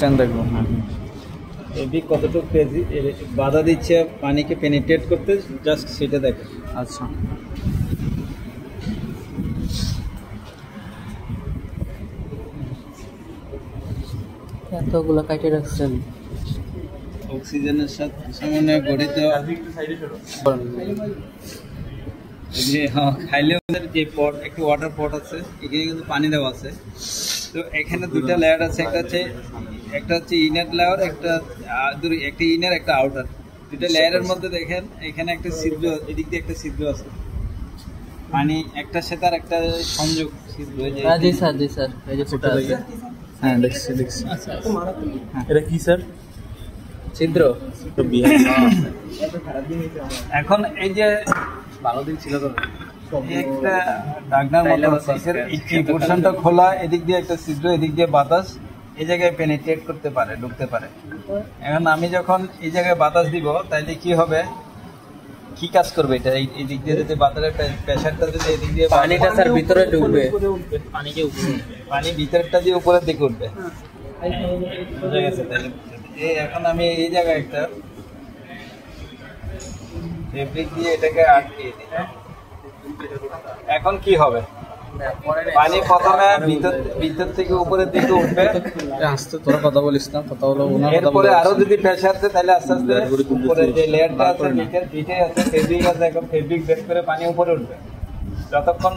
Stand দেখবো। Fabric কতটুকু বাধা দিচ্ছে পানিকে পেনিট্রেট করতে, জাস্ট সেটা দেখো। আচ্ছা, এতগুলো কাটে রাখছেন। অক্সিজেনের সামনে গঠিত খাইলে যে পট, একটি ওয়াটার পট আছে, এখানে কিন্তু পানি দেওয়া আছে। তো এখানে দুটা লেয়ার আছে, একটা হচ্ছে ইনার লেয়ার, একটা ইনার একটা আউটার। দুটা লেয়ারের মধ্যে দেখেন এখানে একটা ছিদ্র, এদিক দিয়ে একটা ছিদ্র আছে, পানি একটার সাথে আর একটা সংযোগ ছিদ্র। জি স্যার, জি স্যার, এই যে ফুটা আছে। হ্যাঁ দেখছি। এটা কি স্যার? ছিদ্র। এখন এই যে ভালো দিন ছিল তো, একটা ডাকনার মতো এই পোর্শনটা খোলা, এদিক দিয়ে একটা ছিদ্র, এদিক দিয়ে বাতাস এই জায়গায় পেনিট্রেট করতে পারে, ঢুকতে পারে। এখন আমি যখন এই জায়গায় বাতাস দিব, তাইলে কি হবে, কি কাজ করবে এটা? এই দিক দিয়ে যদি বাতাসের প্রেসারটা যদি এদিক দিয়ে, পানিটা স্যার ভিতরে ঢুকবে, পানি ভিতরটা দিয়ে উপরের দিকে উঠবে। বুঝা গেছে? তাইলে এখন আমি এই জায়গায় একটা ফেব্রিক দিয়ে এটাকে আটকিয়ে দিই। এখন কি হবে, পানি প্রথমে ভিতর থেকে উপরের দিকে উঠবে। আস্তে তোরা কথা বলিস না, কথা বলো। এরপরে আরো যদি প্রেসার দেয় তাহলে আস্তে আস্তে উপরে যে লেয়ারটা আছে, নিচে আছে ফেব্রিক আছে, এখন ফেব্রিক বের করে পানি উপরে উঠবে। যতক্ষণ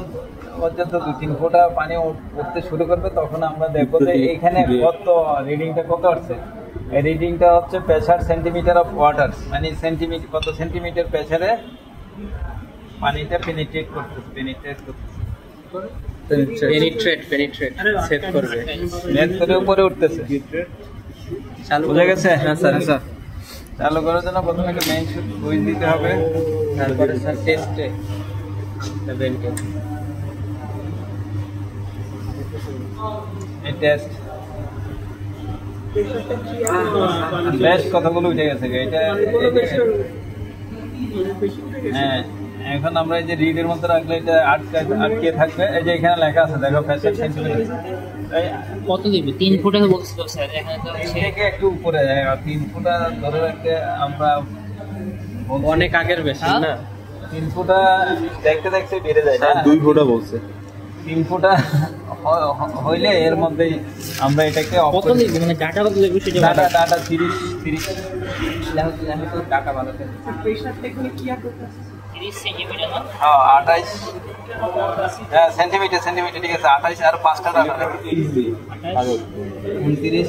পর্যন্ত 2-3 ফোঁটা পানি উঠতে শুরু করবে, তখন আমরা দেখবো যে এইখানে কত রিডিংটা কত আসছে। এই রিডিংটা হচ্ছে প্রেসার সেন্টিমিটার অফ ওয়াটার, মানে সেন্টিমিটার, কত সেন্টিমিটার প্রেসারে পানিটা পেনিট্রেট সেট করবে, নেট করে উপরে উঠতেছে। বুঝা গেছে? হ্যাঁ স্যার। চালু করার জন্য প্রথমে একটা মেইন সুইচ দিতে হবে, তারপরে স্যার টেস্টে এই টেস্ট বেস্ট কথাগুলো উঠে গেছে এটা। হ্যাঁ, এখন আমরা এই যে রিডের মধ্যে রাখলে এটা আটকে থাকবে। এই যে এখানে লেখা আছে, দেখো প্রেসার সেন্টিমিটার কত দিবে? 3 ফুট বলছিল স্যার, এখানে তো থেকে একটু উপরে 3 ফুট ধরে রাখতে আমরা অনেক আগের বেশি না। 3 ফুট দেখতে দেখতে বেড়ে যায় না, 2 ফুট বলছে। 3 ফুট হইলে এর মধ্যে আমরা এটাকে কত দিবে, মানে ডাটা কত দিবে সেটা? ডাটা 30 ডাটা ভালো আছে। প্রেসারটা এখানে কি আর করতে 30 সেন্টিমিটার না? হ্যাঁ 28 সেন্টিমিটার ঠিক আছে। 28 আর 5টা ডাটা 29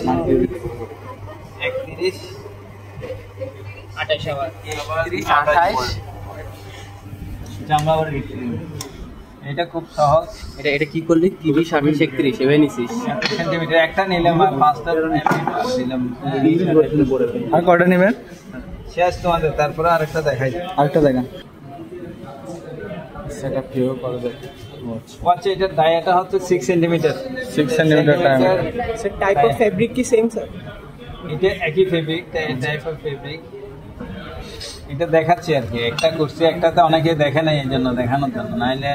31 28 আবার 28 আমরা আবার এটা খুব সহজ। এটা কি করলি? 30 28 31 এভাবে নিছিস সেন্টিমিটার একটা নিলাম আর 5টা দিলাম। আর কয়টা নেবেন? শেষ তোমাদের, তারপরে আরেকটা দেখাই। আরেকটা দেখান। সেটা কিও করে দেখ। আচ্ছা, এটা ডায়াটা হচ্ছে 6 centimetre. 6 centimetre diameter. Sir type of fabric কি সেম স্যার? এটা একই ফেব্রিক, টাইপ অফ ফেব্রিক। এটা দেখাচ্ছি আর কি, একটা করছি, একটাতে অনেকে দেখে নাই, এই জন্য দেখানোর জন্য, নাইলে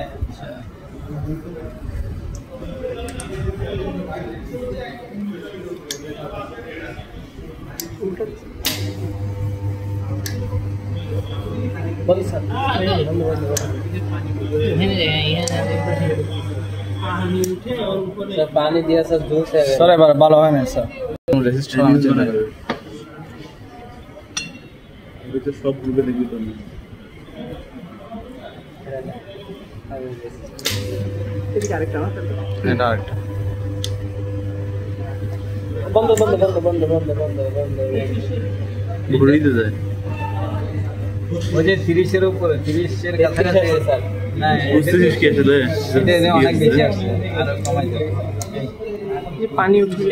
পানি দিয়া স্যার জুস স্যার এবার ভালো হয় না স্যার, রেজিস্ট্রেশন আছে না। এটা সব গ্রুপে দেখি তো না। এটা আরেকটা না? এটা আরেকটা বন্ধ ঘুরে দিতে যায়। ওই যে 30 এর উপরে, 30 এর কাছাকাছি স্যার। না, 35 কি আছে রে? এটা অনেক বেশি আসছে, আর কমাই যাবে। পানি উঠে